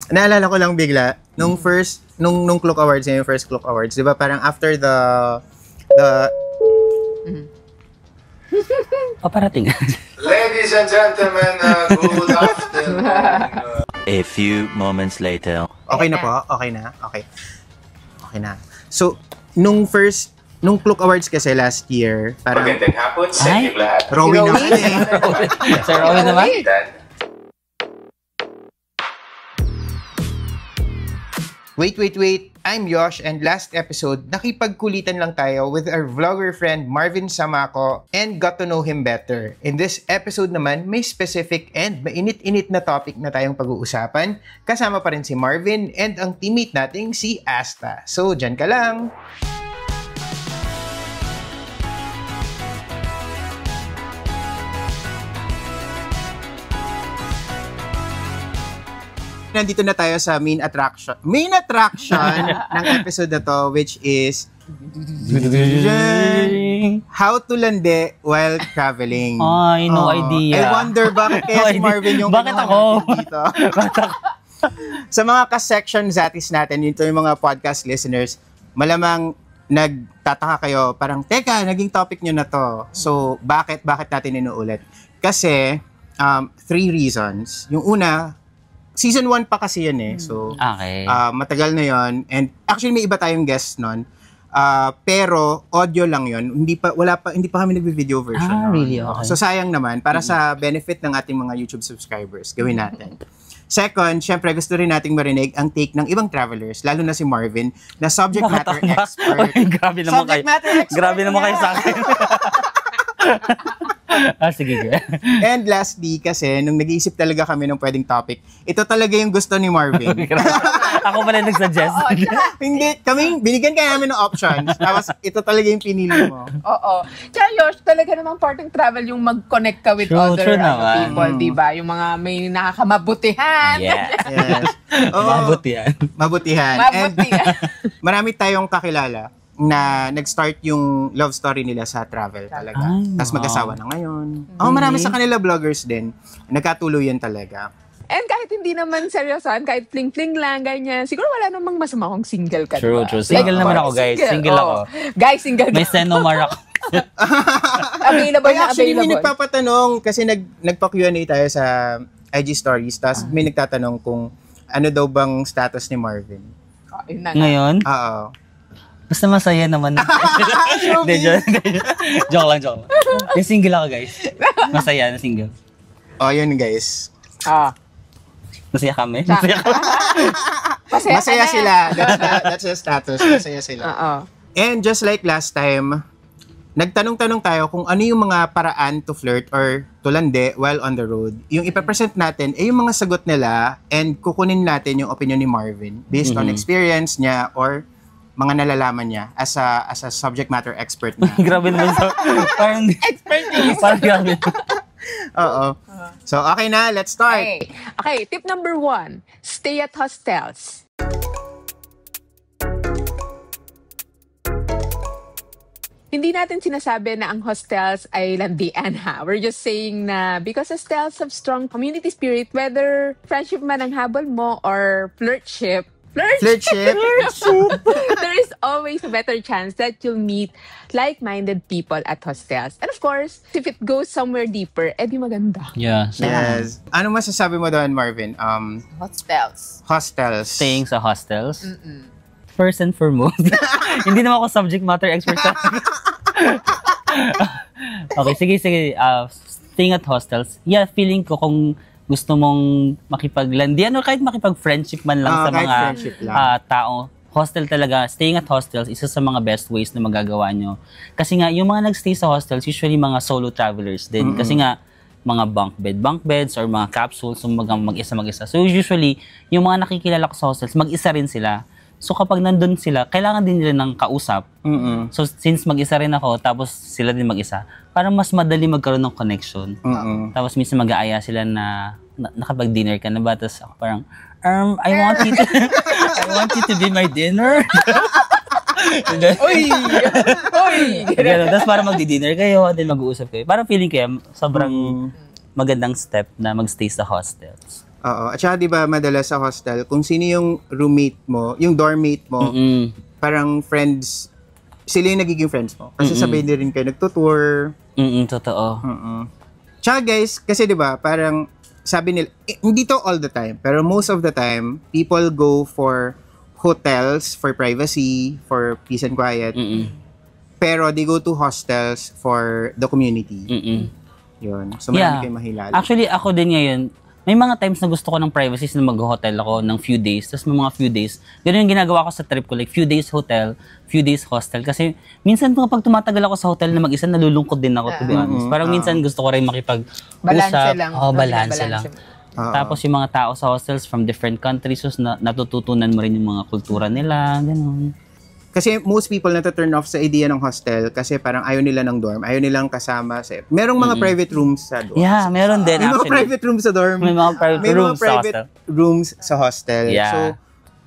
Naalala ko lang bigla, nung Cloak Awards, yung first Cloak Awards, di ba parang after the Parating. Ladies and gentlemen, good afternoon. A few moments later. Okay na po? Okay na? Okay. Okay na. So, nung Cloak Awards kasi last year, parang Magandang hapon sa inyo lahat. Rowie naman eh. Sir Rowan naman? Wait. I'm Yosh, and last episode, nakipagkulitan lang tayo with our vlogger friend Marvin Samaco and got to know him better. In this episode naman, may specific and mainit-init na topic na tayong pag-uusapan. Kasama pa rin si Marvin and ang teammate nating si Asta. So, dyan ka lang! Nandito na tayo sa main attraction ng episode na to, which is how to lande while traveling. Ay, no idea. I wonder bakit kaya si Marvin yung bakit ako? Dito. Sa mga ka-section zatis natin, yung mga podcast listeners, malamang nagtataka kayo, parang, teka, naging topic nyo na to. So, bakit natin inuulit? Kasi, 3 reasons. Yung una, Season 1 pa kasi yan eh. So, okay. Matagal na yon. And actually, may iba tayong guest nun. Pero, audio lang yon. Hindi pa kami nagbe-video version. Really? Okay. So, sayang naman. Para sa benefit ng ating mga YouTube subscribers, gawin natin. Second, syempre, gusto rin nating marinig ang take ng ibang travelers, lalo na si Marvin, na subject matter expert. Grabe naman kayo. Grabe naman kayo sa akin. Sige. And lastly, kasi nung nag-iisip talaga kami ng pwedeng topic, ito talaga yung gusto ni Marvin. Ako pala nag-suggest. Hindi, binigyan ka namin ng options, tapos ito talaga yung pinili mo. Oo. Kaya Yosh, talaga namang part ng travel yung mag-connect ka with other people, diba? Yung mga may nakakamabutihan. Yes. Mabutihan. And marami tayong kakilala na nag-start yung love story nila sa travel talaga. Tapos mag-asawa na ngayon. Marami sa kanila vloggers din. Nagkatuluyan talaga. And kahit hindi naman seryosoan, kahit fling-fling lang, ganyan, siguro wala namang masama kung single ka. True. Single naman ako, guys. Single ako. Guys, single May senomar ako. Available na actually, available. may nagpapatanong kasi nagpa-Q&A tayo sa IG stories. Tapos may nagtatanong kung ano daw bang status ni Marvin. Ngayon? Oo. Basta masaya naman. Joke lang. Yung single ako, guys. Masaya na single. Yun guys. Masaya kami. Masaya sila. That's the status. Masaya sila. And just like last time, nagtanong-tanong tayo kung ano yung mga paraan to flirt or to lande while on the road. Yung ipapresent natin ay yung mga sagot nila and kukunin natin yung opinion ni Marvin based on experience niya or mga nalalaman niya as a subject matter expert na. Grabe naman sa parang expertise. Parang grabe. Oo. So, okay na. Let's start. Okay, tip number 1. Stay at hostels. Hindi natin sinasabi na ang hostels ay landian ha. We're just saying na because hostels have strong community spirit, whether friendship man ang habol mo or flirtship, there is always a better chance that you'll meet like-minded people at hostels. And of course, if it goes somewhere deeper, edi maganda. Yes. Ano masasabi mo doon, Marvin? Hostels. Staying sa hostels. First and foremost. Hindi naman ako subject matter expert. Okay, sige. Staying at hostels. Yeah, feeling ko kung gusto mong makipaglandian o kahit makipag-friendship man lang sa mga tao. Hostel talaga, staying at hostels, isa sa mga best ways na magagawa nyo. Kasi nga, yung mga nagstay sa hostels, usually mga solo travelers din. Kasi nga, mga bunk beds or mga capsules, mag-isa. So usually, yung mga nakikilala ko sa hostels, mag-isa rin sila. So kapag nandun sila, kailangan din nila ng kausap. So since mag-isa rin ako, tapos sila din mag-isa, parang mas madali magkaroon ng connection. Tapos minsan mag-aaya sila na nakapag-dinner ka na ba? Tapos ako parang, I want you to be my dinner. Uy! Tapos parang magdi-dinner kayo, then mag-uusap kayo. Parang feeling kayo, sobrang magandang step na mag-stay sa hostels. Oo. At saka, di ba, madalas sa hostel, kung sino yung roommate mo, yung dormmate mo, parang friends, sila yung nagiging friends mo. Kasi sabay din rin kayo nagtutour. Totoo. Tsaka guys, kasi di ba, parang sabi nila, hindi to all the time, pero most of the time, people go for hotels for privacy, for peace and quiet. Pero they go to hostels for the community. Yun. So, marami kayo mahilala. Actually, ako din ngayon, may mga times na gusto ko ng privacy na mag-hotel ako ng few days. Tapos may mga few days. Ganun yung ginagawa ko sa trip ko. Like, few days hotel, few days hostel. Kasi minsan kapag tumatagal ako sa hotel na mag-isa, nalulungkot din ako, to be honest. Parang minsan gusto ko rin makipag-usap. Balanse lang. Balanse lang. Tapos yung mga tao sa hostels from different countries, so natututunan mo rin yung mga kultura nila. Ganun. Kasi most people na-turn off sa idea ng hostel kasi parang ayaw nila ng dorm, ayaw nilang kasama sa... Merong mga private rooms sa dorm. Yeah, meron din may actually. Mga private rooms sa dorm. May mga private rooms sa hostel. Yeah. So,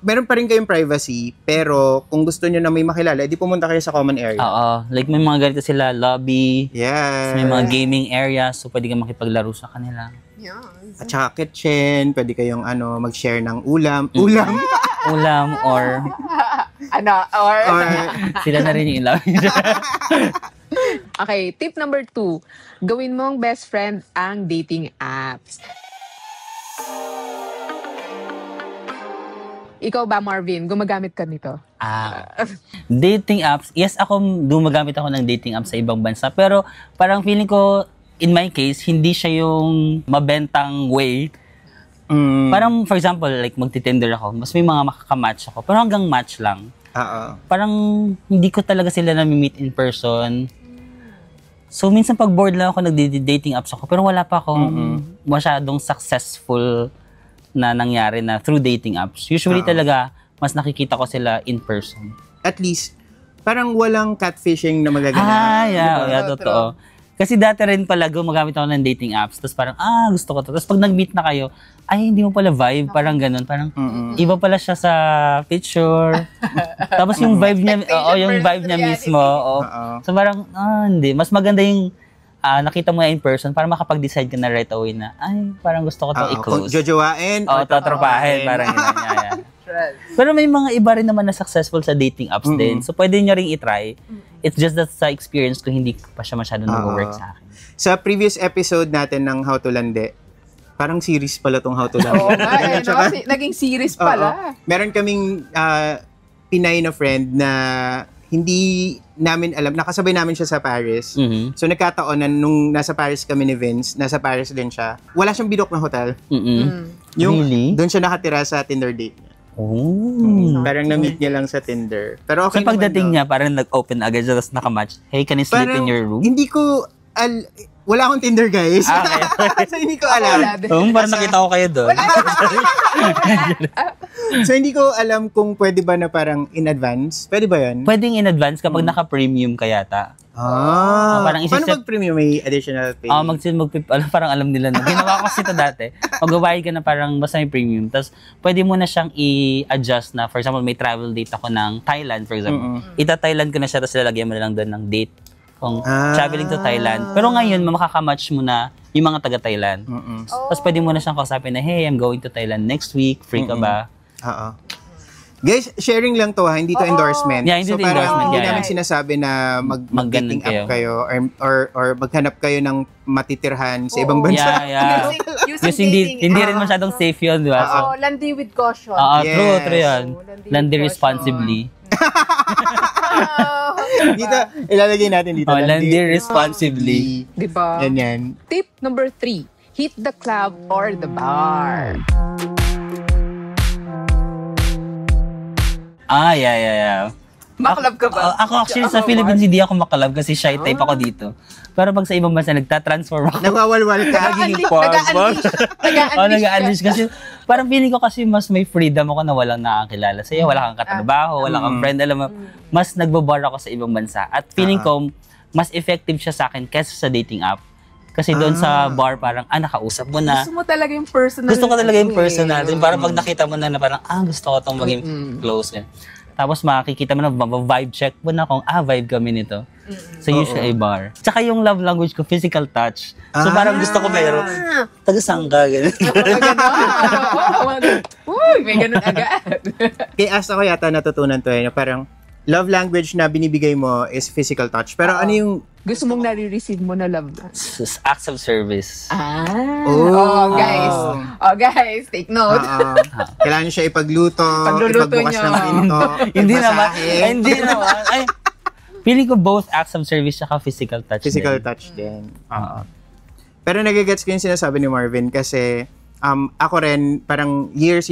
meron pa rin kayong privacy, pero kung gusto nyo na may makilala, di pumunta kayo sa common area. Oo. Like may mga ganito sila, lobby. Yes. May mga gaming areas, so pwede kang makipaglaro sa kanila. At saka kitchen, pwede kayong mag-share ng ulam. Ulam? Ulam or sila na rin yung ilaw. Okay, tip number 2. Gawin mong best friend ang dating apps. Ikaw ba, Marvin? Gumagamit ka nito? Dating apps, yes, gumagamit ako ng dating apps sa ibang bansa. Pero parang feeling ko, in my case, hindi siya yung mabentang way. Parang, for example, like magti-Tinder ako, mas may mga makakamatch ako. Pero hanggang match lang. Parang hindi ko talaga sila na-meet in person. So, minsan pag bored lang ako, nag-dating apps ako. Pero wala pa akong masyadong successful na nangyari na through dating apps. Usually talaga, mas nakikita ko sila in person. At least, parang walang catfishing na magaganap. Yeah, totoo. Kasi dati rin pala gumagamit ako ng dating apps. Tapos parang, gusto ko to. Tapos pag nag-meet na kayo, hindi mo pala vibe. Parang ganun. Parang, iba pala siya sa picture. Tapos yung vibe niya, yung vibe niya mismo. So parang, hindi. Mas maganda yung nakita mo in person para makapag-decide ka na right away na, parang gusto ko to i-close. Kung jojowain. Tatropahin. Parang yun. Pero may mga iba rin naman na successful sa dating apps din. So pwede nyo rin i-try. It's just that sa experience ko, hindi pa siya masyadong nag-work sa akin. Sa previous episode natin ng How to Lande, parang series pala tong How to Lande. Oo nga, naging series pala. Meron kaming Pinay na friend na hindi namin alam, nakasabay namin siya sa Paris. So nagkataon na nung nasa Paris kami ni Vince, nasa Paris din siya, wala siyang bidok na hotel. Really? Doon siya nakatira sa Tinder date niya. Parang na-meet niya lang sa Tinder. Pero okay, so pagdating niya, parang nag-open agad siya, tapos nakamatch. Hey, can you sleep in your room? Hindi ko, wala akong Tinder, guys. So hindi ko alam. Parang nakita ko kayo doon. So hindi ko alam kung pwede ba na parang in advance. Pwede ba yan? Pwedeng in advance kapag naka-premium ka yata. Parang paano mag-premium? May additional pay? Parang alam nila na. Ginawa ko kasi ito dati. Mag-bayad ka na parang basta may premium. Tapos pwede mo na siyang i-adjust na. For example, may travel date ako ng Thailand, for example. Ita-Thailand ko na siya, tapos lalagyan mo na lang doon ng date. Kung traveling to Thailand. Pero ngayon, makakamatch mo na yung mga taga-Thailand. Tapos pwede mo na siyang kausapin na, hey, I'm going to Thailand next week. Free ka ba? Guys, sharing lang to hindi to endorsement. Yeah, hindi so to endorsement. Hindi namin sinasabi na mag-dating app kayo or maghanap kayo ng matitirhan sa ibang bansa. Yeah. Kasi hindi rin masyadong safe yun, di ba? Landi with caution. True yan. Landi responsibly. Dito, ilalagay natin dito. Landi responsibly. Diba? Yan. Tip number 3. Hit the club or the bar. Yeah. Makalab ka ba? Ako actually sa Philippines hindi ako makalab kasi shy type ako dito. Pero pag sa ibang bansa nagta-transform ako. Nagwawalwal ka. Nag-a-unleash kasi parang feeling ko kasi mas may freedom ako na walang nakakilala sa'yo, wala kang katrabaho, wala kang friend. Alam mo, mas nagbabar ako sa ibang bansa. At feeling ko mas effective siya sa akin kaysa sa dating app. Kasi doon sa bar parang, nakausap mo na. Gusto mo talaga yung personal. Gusto ko talaga yung personal. Parang pag nakita mo na parang, gusto ko itong maging close. Tapos makikita mo na, vibe check mo na kung, vibe kami nito. So usually bar. Tsaka yung love language ko, physical touch. So parang gusto ko meron, taga-saan ka, gano'n. Uy, may ganun agad. Kaya ako yata natutunan to parang love language na binibigay mo is physical touch. Pero ano yung gusto mong nare-receive mo na love na? Acts of service. Guys. Guys, take note. Kailangan siya ipagluto, ipagbukas ng pinto, Hindi naman. Ay, feeling ko both acts of service saka physical touch. Physical touch din. Pero nagigets ko yung sinasabi ni Marvin kasi ako rin, parang years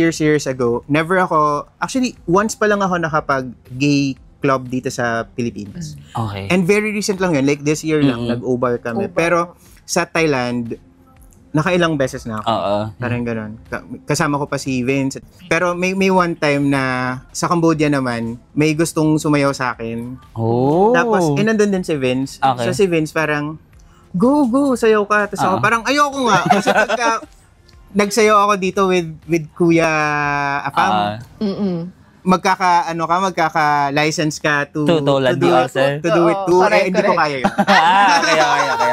ago, never ako, actually, once pa lang ako nakapag-gay club dito sa Philippines. Okay. And very recent lang yun, like this year lang, nag-O-bar kami. Pero sa Thailand, nakailang beses na ako. Parang ganun. Kasama ko pa si Vince. Pero may one time na sa Cambodia naman, may gustong sumayaw sa akin. Tapos, nandun din si Vince. Okay. So si Vince parang, go, sayaw ka. Tapos ako parang, ayoko nga. Kasi pagka nagsayaw ako dito with Kuya Afam, magkaka-license ka to do it too. Hindi ko kaya yun.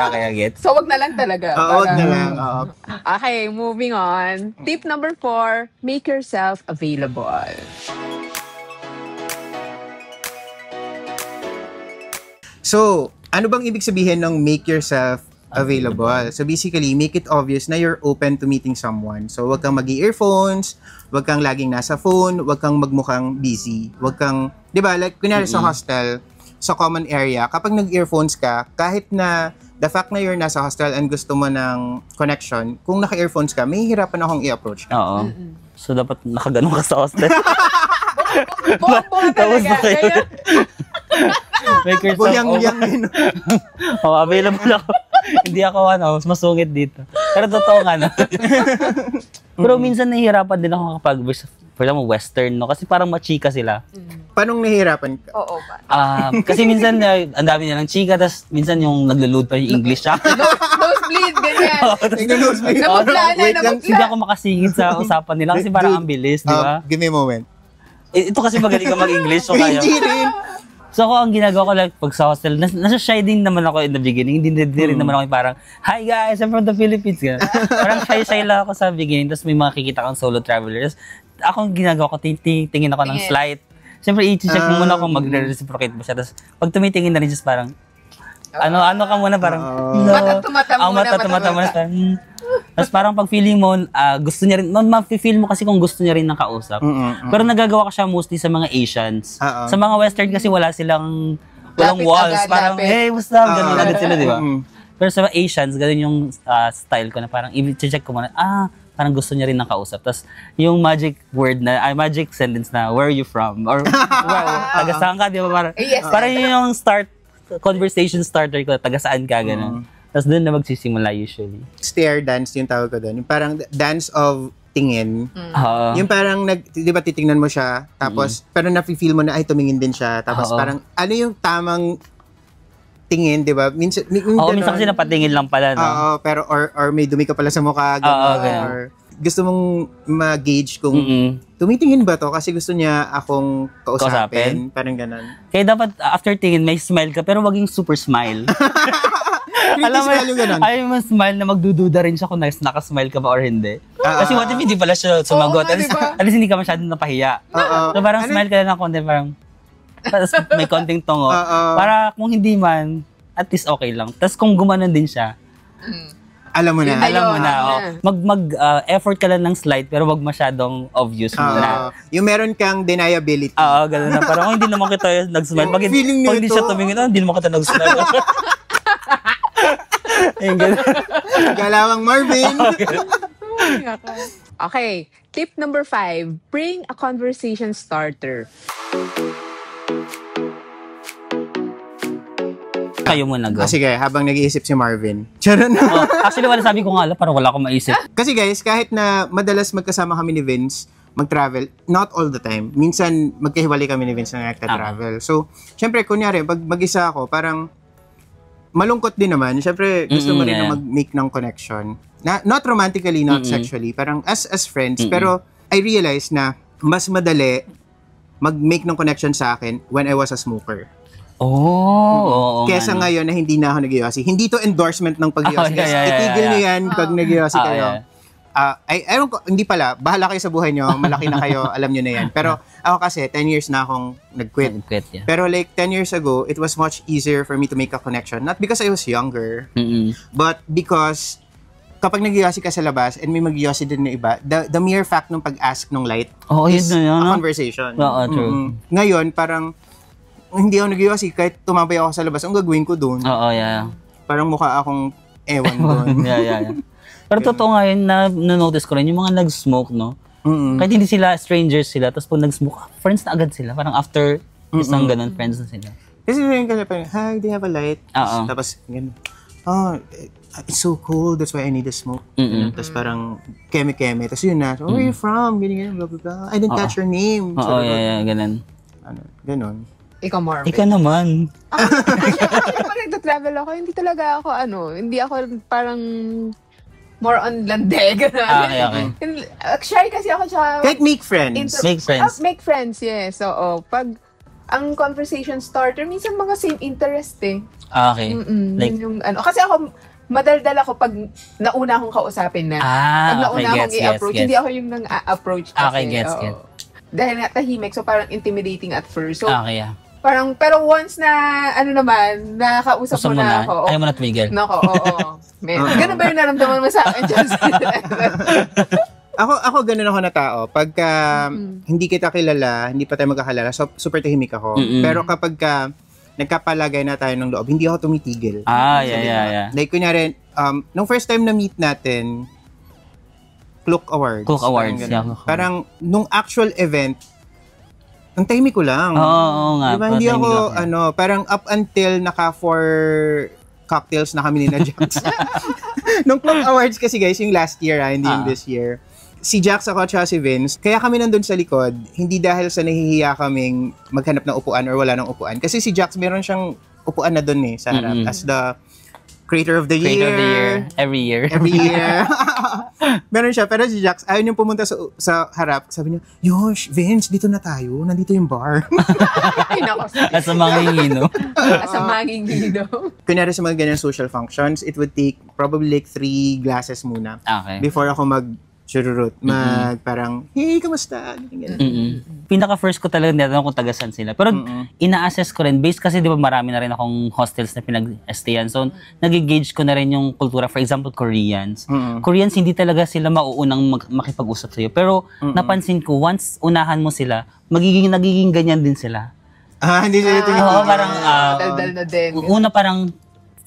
Kaya get. So, wag na lang talaga. Wag na lang. Okay, moving on. Tip number 4, make yourself available. So, ano bang ibig sabihin ng make yourself available? So basically, make it obvious na you're open to meeting someone. So wag kang mag-earphones, wag kang laging nasa phone, wag kang magmukhang busy. Wag kang, 'di ba, like kunyari sa hostel, sa common area, kapag nag-earphones ka, kahit na the fact na you're nasa hostel and gusto mo ng connection, kung naka-earphones ka, may hirapan akong i-approach ka. Oo. So dapat nakaganon ka sa hostel. Buong talaga. Make yourself available ako. Hindi ako masungit dito. Pero totoo nga no. Pero minsan nahihirapan din ako kapag for example, Western, no? Kasi parang machika sila. Paano nahihirapan ka? Oo ba? Kasi minsan ang dami nilang chika, tapos minsan yung naglo-load pa yung English siya. Nosebleed, ganyan. Nosebleed. Wait lang. Hindi ako makasingit sa usapan nila kasi parang ang bilis, di ba? Give me a moment. Ito kasi magaling ka mag-English, so kaya. Hindi rin. So ako, ang ginagawa ko like pag sa hostel, nasa shy din naman ako in the beginning. Hindi rin naman ako parang, hi guys, I'm from the Philippines. Parang shy lang ako sa beginning. Tapos may makikita kang solo travelers. Ako, ang ginagawa ko, tingin ako ng slide. Siyempre, i-check mo muna kung mag-reciprocate ba siya. Tapos pag tumitingin na rin, just parang, ano ka muna, parang, mata-tumata muna. Tapos parang pag feeling mo, gusto niya rin, ma-feel mo kasi kung gusto niya rin ng kausap. Pero nagagawa ko siya mostly sa mga Asians. Sa mga Western kasi walang walls. Parang, hey, what's up? Ganun agad sila, di ba? Pero sa mga Asians, ganun yung style ko na parang, i-check ko muna, parang gusto niya rin ng kausap. Tapos yung magic word magic sentence na, where are you from? Or, taga-saan ka, di ba? Parang yung conversation starter ko, taga-saan ka, ganun. Tapos doon na magsisimula usually. Stare dance yung tawag ko doon. Yung parang dance of tingin. Yung parang, di ba titingnan mo siya, tapos, pero nafe-feel mo na, ay, tumingin din siya. Tapos parang, ano yung tamang tingin, di ba? Minsan kasi napatingin lang pala, no? Pero, or may dumi ka pala sa mukha, or gusto mong ma-gauge kung tumitingin ba to kasi gusto niya akong kausapin. Parang ganun. Kaya dapat, after tingin, may smile ka, pero wag yung super smile. Alam mo, ayaw mo smile na magdududa rin siya kung nakasmile ka ba or hindi. Kasi what if hindi pala siya sumagot? At least hindi ka masyadong napahiya. So parang smile ka lang ng konti, parang may konting tungo. Para kung hindi man, at least okay lang. Tapos kung gumanon din siya, alam mo na. Mag-effort ka lang ng slide pero wag masyadong obvious na. Yung meron kang deniability. Gano'n na. Parang hindi naman kita nag-smile. Pag hindi siya tumingin, hindi naman kita nag-smile. Galawang Marvin. Okay, tip number 5, bring a conversation starter. Kayo muna go. Sige, habang nag-iisip si Marvin. Charon na. Actually, wala sabi ko nga, parang wala akong maisip. Kasi guys, kahit na madalas magkasama kami ni Vince, mag-travel, not all the time. Minsan, magkahiwalay kami ni Vince na nagta-travel. So, syempre, kunyari, pag mag-isa ako, parang malungkot din naman. Syempre, gusto mo rin na mag-make ng connection. Not romantically, not sexually. Parang as friends. Pero, I realize na mas madali mag-make ng connection sa akin when I was a smoker. Oo. Kesa ngayon na hindi na ako nag-yosi. Hindi to endorsement ng pag-yosi. Itigil niyo yan pag nag-yosi kayo. Ewan ko, hindi pala. Bahala kayo sa buhay nyo. Malaki na kayo. Alam nyo na yan. Pero ako kasi, 10 years na akong nag-quit. Yeah. Pero like 10 years ago, it was much easier for me to make a connection. Not because I was younger, but because kapag nag-yosi ka sa labas and may mag-yosi din na iba, the mere fact ng pag-ask ng light is a conversation. Oo, true. Ngayon, parang hindi ako nag-yosi. Kahit tumambay ako sa labas, ang gagawin ko doon. Oo, yeah. Parang mukha akong ewan doon. yeah. Pero totoo nga yun, na-notice ko rin, yung mga nag-smoke, no? Kahit hindi sila, strangers sila, tapos pag nag-smoke, friends na agad sila. Parang after isang ganun, friends na sila. Kasi rin kasi parang, hi, do you have a light? Tapos, ganun, it's so cold, that's why I need a smoke. Tapos parang, keme-keme. Tapos yun na, where are you from? Ganyan, blah, blah, blah. I didn't catch your name. Oo, yeah, ganun. Ganun. Ikaw, Marvin. Ikaw naman. Pag nagta-travel ako, hindi talaga ako, hindi ako parang more on lande. Okay. Shy kasi ako siya. Kahit make friends. Make friends, yes. So, pag ang conversation starter, minsan mga same interest eh. Okay. Like, yung, kasi ako, madaldal ako pag nauna akong kausapin na. Pag nauna akong i-approach, hindi ako yung nang-approach kasi. Okay, gets. Dahil nga tahimik, so parang intimidating at first. So, okay, yeah. Parang, pero once na, nakausap mo na ako. Ayaw mo na twiggle. Nako, oo. Ganun ba yung naramdaman mo sa akin, Justin? Ako ganun ako na tao. Pagka hindi kita kilala, hindi pa tayo magkakalala, so super tahimik ako. Pero kapag nagkapalagay na tayo ng loob, hindi ako tumitigil. Yeah. Like, kunyari, nung first time na meet natin, Cloak Awards. Parang, nung actual event, ang tahimik ko lang. Oo nga. Diba, hindi ako, parang up until naka 4 cocktails na kami ni na Jax. Nung Cloak Awards kasi guys, yung last year, hindi yung this year. Si Jax ako at si Vince, kaya kami nandun sa likod, hindi dahil sa nahihiya kaming maghanap ng upuan or wala ng upuan. Kasi si Jax, meron siyang upuan na dun sa harap as the Creator of the Year. Every year. Meron siya. Pero si Jax, ayaw niyang pumunta sa harap. Sabi niya, Yosh, Vince, dito na tayo. Nandito yung bar. Ay, nako. As a mangingino. Kunyari sa mga ganyan social functions, it would take probably like 3 glasses muna. Okay. Before ako chururut, parang, hey, kamusta? Pinaka-first ko talaga natanong kung taga-saan sila. Pero ina-assess ko rin, based kasi di ba marami na rin akong hostels na pinag-stayan. So, nag-gauge ko na rin yung kultura. For example, Koreans. Koreans, hindi talaga sila mauunang makipag-usap sa'yo. Pero napansin ko, once unahan mo sila, nagiging ganyan din sila. Hindi sila tingin. Oo, parang, daldal na din. Una parang,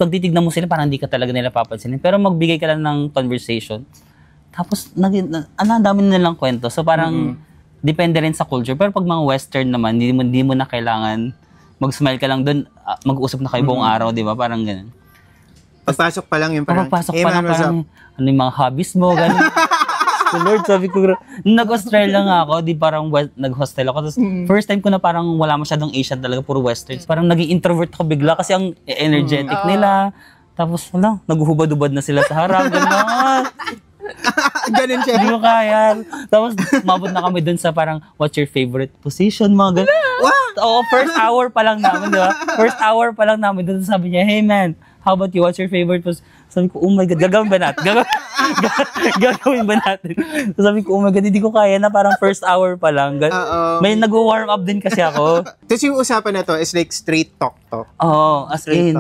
pag titignan mo sila, parang hindi ka talaga nila papansinin. Pero magbigay ka lang ng conversation. Tapos, ang dami nilang kwento. So, parang, depende rin sa culture. Pero pag mga Western naman, hindi mo na kailangan mag-smile ka lang doon, mag-uusap na kayo buong araw, di ba? Parang ganun. Pagpasok pa lang yung parang, pagpasok pa lang, parang, ano yung mga hobbies mo, ganun. So, Lord, sabi ko, nag-Australia nga ako, di parang nag-hostel ako. Tapos, first time ko na parang wala masyadong Asian talaga, puro Westerns. Parang naging introvert ako bigla kasi ang energetic nila. Tapos, naguhubad-ubad na sila sa harap, gano'n. Ganun siya. Hindi ko kaya. Tapos, mabot na kami dun sa parang, what's your favorite position, mga ganun. What? Oo, first hour pa lang namin, di ba? First hour pa lang namin dun. Sabi niya, hey man, how about you? What's your favorite position? Sabi ko, oh my God, gagawin ba natin? Gagawin ba natin? So, sabi ko, oh my God, hindi ko kaya na parang first hour pa lang. May nag-warm up din kasi ako. Tapos yung usapan na to is like straight talk. Oo, as in.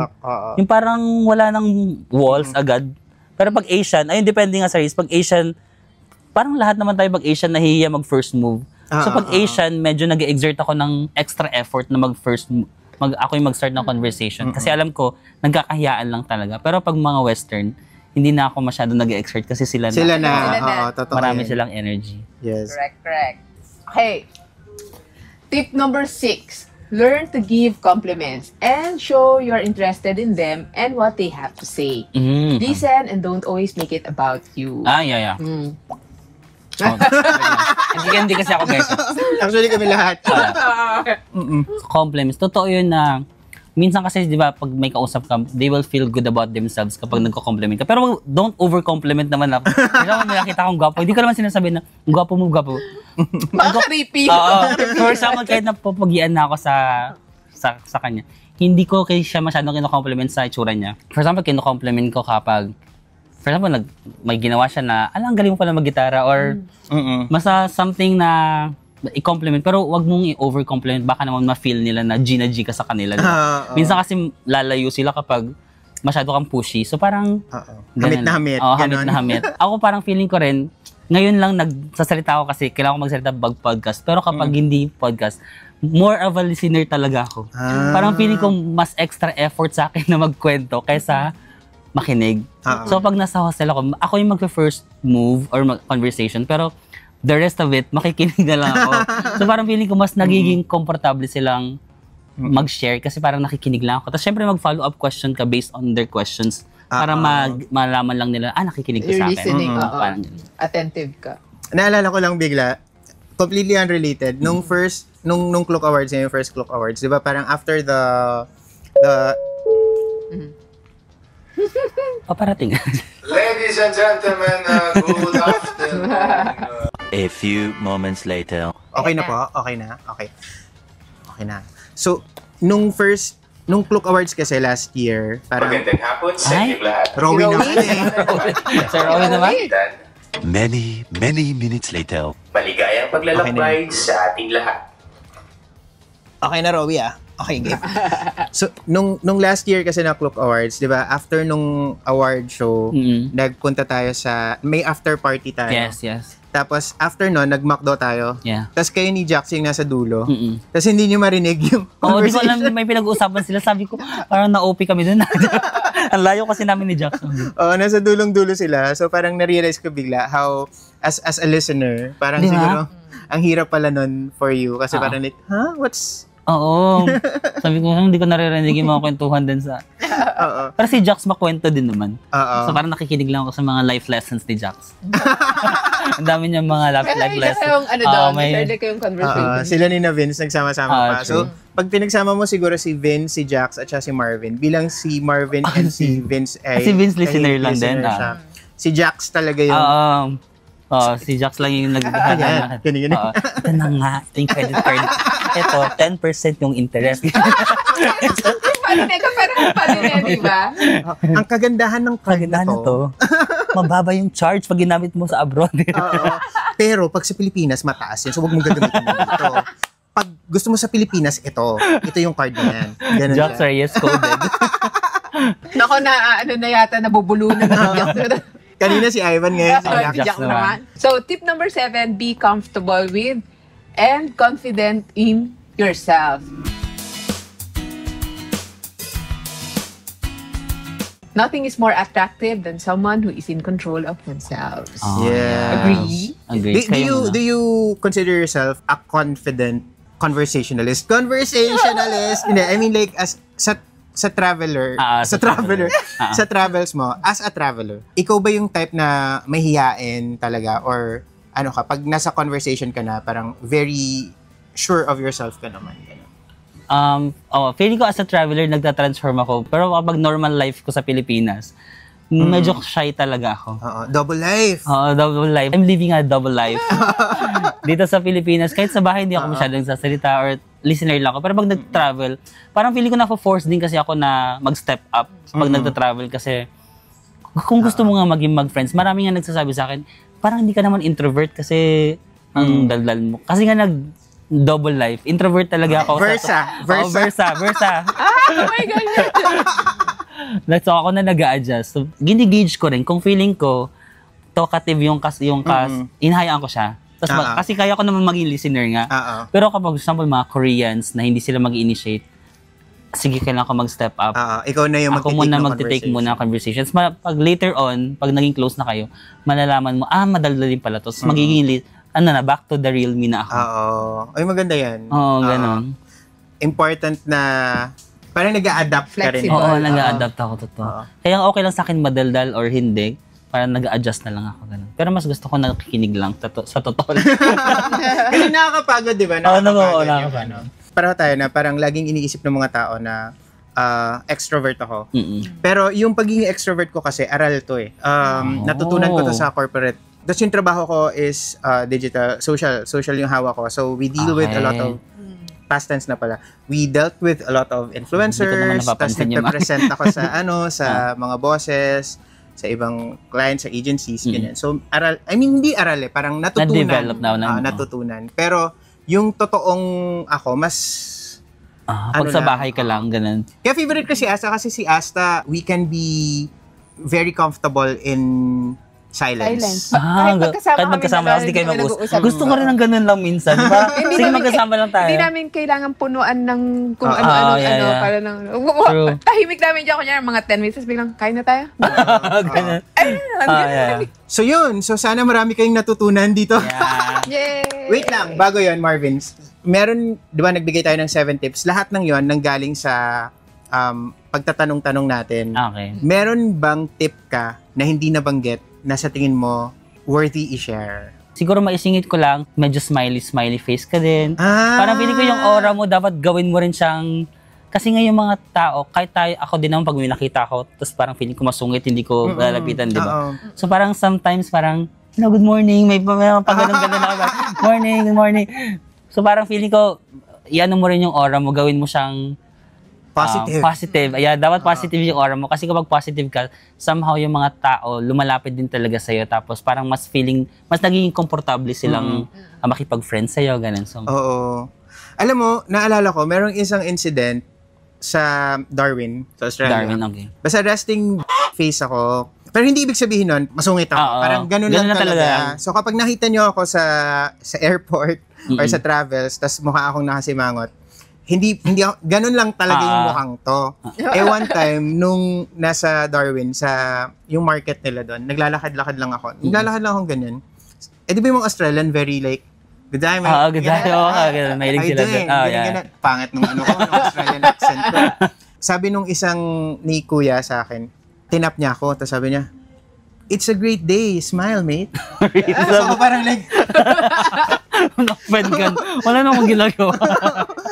Yung parang wala nang walls agad. Pero pag Asian, ayun, depende nga sa race. Pag Asian, parang lahat naman tayo pag Asian nahihiya mag-first move. So pag Asian, medyo nag-exert ako ng extra effort na mag-first move. Ako yung mag-start ng conversation. Kasi alam ko, nagkakahiyaan lang talaga. Pero pag mga Western, hindi na ako masyado nag-exert kasi sila na. Oo, totoo. Marami silang energy. Yes. Correct. Okay. Tip number 6. Learn to give compliments and show you're interested in them and what they have to say. Listen and don't always make it about you. Yeah. Hindi kasi ako guys. Actually kami lahat. Compliments. Totoo yun na minsan kasi, di ba, pag may kausap ka, they will feel good about themselves kapag nagko-compliment ka. Pero don't over-compliment naman. Kaya may nakita akong gwapo. Hindi ko naman sinasabi na, gwapo mo, gwapo. Baka creepy. Oo. For example, kahit napapagian na ako sa kanya, hindi ko kay siya masyadong kino-compliment sa itsura niya. For example, kino-compliment ko kapag, for example, may ginawa siya na, ang galing mo pala mag-gitara, or masa something na i-compliment, pero wag mong i-over-compliment, baka naman ma-feel nila na G ka sa kanila. Minsan kasi lalayo sila kapag masyado kang pushy. So parang hamit na hamit. Hamit na hamit. Ako parang feeling ko rin, ngayon lang nagsasalita ako kasi kailangan ko magsalita pag podcast. Pero kapag hindi podcast, more of a listener talaga ako. Parang feeling ko mas extra effort sa akin na magkwento kaysa makinig. So pag nasa hostel ako yung mag-first move or conversation, pero the rest of it, makikinig na lang ako. So parang feeling ko mas nagiging komportable silang mag-share kasi parang nakikinig lang ako. Tapos syempre mag-follow up question ka based on their questions para malaman lang nila, nakikinig ka sa akin. You're listening, attentive ka. Naalala ko lang bigla, completely unrelated, nung Cloak Awards, yung first Cloak Awards, di ba parang after the Paparating. Ladies and gentlemen, good afternoon. A few moments later. Okay na po? Okay na? Okay na. So, nung Cloak Awards kasi last year, parang Magandang hapon sa inyong lahat. Rowie naman Sir Rowie naman? Many minutes later. Maligayang paglalakbay sa ating lahat. Okay na, Rowie Okay, game. So, nung last year kasi na Cloak Awards, di ba, after nung award show, nagpunta tayo may after party tayo. Yes. Tapos, after nun, nag-McDo tayo. Yeah. Tapos kayo ni Jax yung nasa dulo. Tapos hindi nyo marinig yung Oo, di ko conversation. alam, may pinag-uusapan sila. Sabi ko, parang na-OP kami dun. Ang layo kasi namin ni Jackson. Oo, nasa dulong-dulo sila. So, parang na-realize ko bigla how, as a listener, parang Di ba? siguro, ang hirap pala nun for you. Kasi parang like, what's... Oo. Sabi ko, hindi ko naririnig yung mga kwentuhan din sa... Oo. Pero si Jax makwento din naman. Oo. So parang nakikinig lang ako sa mga life lessons ni Jax. Ang dami niya mga life lessons. May kayong conversation. Sila ni na Vince nagsama-sama pa. True. So, pag pinagsama mo siguro si Vince, si Jax, at siya si Marvin. Bilang si Marvin and si Vince ay... Si Vince listener lang din. Siya. Si Jax talaga yung... Si Jax lang yung Ganyan. Ito na nga, ito yung credit card. Ito, 10% yung interest. Paano di ba? Ang kagandahan ng card na to. Mababa yung charge pag ginamit mo sa abroad. Pero pag sa Pilipinas, mataas yun. So, huwag mong gagamitin mo ito. Pag gusto mo sa Pilipinas, ito yung card na yan. Ganun Jax siya. Reyes coded. Nako na, na yata, nabubulunan na Jax. Kanina si Ivan, ngayon si Jax. Jax naman. So, tip number 7, be comfortable with and confident in yourself. Nothing is more attractive than someone who is in control of themselves. Yeah. Agree? Do you consider yourself a confident conversationalist? Hindi, I mean like as sa traveler, sa travels mo, as a traveler, ikaw ba yung type na mahihiyain talaga or ano ka, pag nasa conversation ka na, parang very sure of yourself ka naman? Feeling ko as a traveler, nagta-transform ako. Pero kapag normal life ko sa Pilipinas, medyo shy talaga ako. Double life. Double life. I'm living a double life. Dito sa Pilipinas, kahit sa bahay, hindi ako masyadong sasalita or listener lang ako. Pero pag nag-travel, parang feeling ko na-force din kasi ako na mag-step up pag nagta-travel kasi kung gusto mo nga maging mag-friends, marami nga nagsasabi sa akin, parang hindi ka naman introvert kasi ang daldal mo. Kasi nga double life. Introvert talaga ako. Versa. Oh my God. So ako na nag-a-adjust. So, gini-gauge ko rin kung feeling ko talkative yung inhayaan ko siya. Tapos kasi kaya ko naman maging listener nga. Pero kapag example mga Koreans na hindi sila mag-initiate, sige, kailangan ko mag-step up. Ikaw na yung mag-take muna conversations. Pag later on, pag naging close na kayo, malalaman mo, madaldalin pala to. So, magiging back to the real me na ako. Ay, maganda yan. Ganon. Important na parang nag-a-adapt ka rin. Oo, nag-a-adapt ako, totoo. Kaya okay lang sa akin madaldal or hindi, parang nag-a-adjust na lang ako. Ganun. Pero mas gusto ko nakikinig lang sa totoo. Kasi nakakapagod, di ba? Nakakapagod. Pareho tayo na parang laging iniisip ng mga tao na extrovert ako. Mm-mm. Pero yung pagiging extrovert ko kasi, aral to eh. Natutunan ko to sa corporate. Tapos yung trabaho ko is digital, social yung hawak ko. So we deal with a lot of, past tense na pala, we dealt with a lot of influencers, tapos nagpe-present ako sa sa mga bosses, sa ibang clients, sa agencies, ganyan. So, hindi aral eh, parang natutunan. Na-develop natutunan. Pero, yung totoong ako, mas... pag sa bahay ka lang, ganun. Kaya favorite ko si Asta kasi si Asta, we can be very comfortable in silence. Kahit magkasama lang, hindi kayo mag-usap. Gusto ko rin ng ganun lang minsan. Sige, magkasama lang tayo. Hindi namin kailangan punuan ng kung ano-ano. Para lang, tahimik namin dyan. Kunya, mga 10 minutes, biglang, kain na tayo. So yun. So sana marami kayong natutunan dito. Yay! Wait lang, bago yun, Marvin. Meron, di ba, nagbigay tayo ng 7 tips. Lahat ng yon nanggaling sa pagtatanong-tanong natin. Okay. Meron bang tip ka na hindi nabanggit na sa tingin mo worthy i-share? Siguro maisingit ko lang, medyo smiley face ka din. Parang feeling ko yung aura mo, dapat gawin mo rin siyang, kasi nga yung mga tao, kahit ako din naman pag may nakita ko, tapos parang feeling ko masungit, hindi ko lalapitan, di ba? So parang sometimes parang, hello, good morning, may pag-ganun-ganun ako, good morning. So parang feeling ko, iano mo rin yung aura mo, gawin mo siyang positive. Dapat positive yung aura mo. Kasi kapag positive ka, somehow yung mga tao lumalapit din talaga sa'yo. Tapos parang mas nagiging komportable silang makipag-friend sa'yo. Ganun. So, oo. Alam mo, naalala ko, merong isang incident sa Darwin, sa Australia. Darwin, okay. Basta resting face ako. Pero hindi ibig sabihin nun, masungit ako. Parang ganun lang talaga. So kapag nakita nyo ako sa airport or sa travels, tas mukha akong nakasimangot, hindi ganun lang talaga yung mukhang to. One time nung nasa Darwin sa yung market nila doon, naglalakad-lakad lang ako. Naglalakad lang akong ganyan. Di ba yung mga Australian very like good day, man. Good day. Ganun. Mahilig sila doon. Pangit nung ng Australian accent ko. Sabi nung isang ni kuya sa akin, tinap niya ako, tapos sabi niya, it's a great day, smile, mate. So parang like, wala namang ginagawa.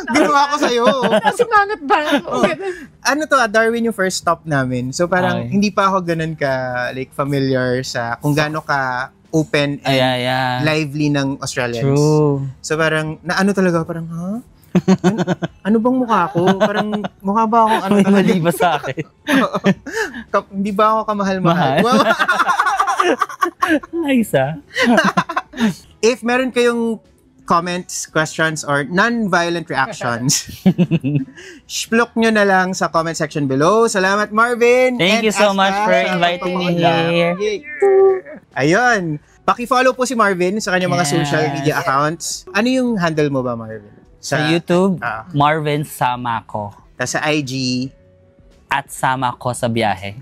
Ginawa ko sa'yo. Kasi mangat ba? Darwin yung first stop namin. So parang hindi pa ako ganun ka like familiar sa kung gaano ka open and lively ng Australians. True. So parang, talaga, parang, ano bang mukha ko? Parang, mukha ba akong ano talaga? Mali ba sa akin? Hindi ba ako kamahal-mahal? Wow. Nice, If meron kayong comments, questions, or non-violent reactions, splok nyo na lang sa comment section below. Salamat, Marvin! Thank you so much for inviting me here. Ayun. Paki-follow po si Marvin sa kanyang mga social media accounts. Ano yung handle mo ba, Marvin? Sa YouTube, Marvin Samako. Tapos sa IG? @Samako sa biyahe.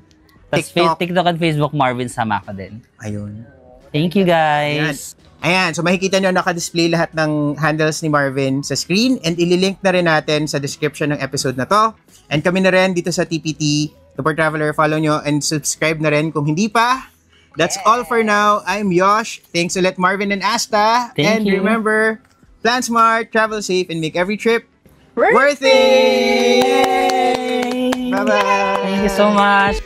Tapos TikTok at Facebook, Marvin Samako din. Ayun. Thank you, guys. Ayan, so makikita nyo naka-display lahat ng handles ni Marvin sa screen and ililink na rin natin sa description ng episode na to. And kami na rin dito sa TPT, Super Traveler, follow nyo and subscribe na rin kung hindi pa. That's all for now. I'm Yosh. Thanks ulit Marvin and Asta. Thank you. Remember, plan smart, travel safe, and make every trip worth it! Yay! Bye-bye! Thank you so much.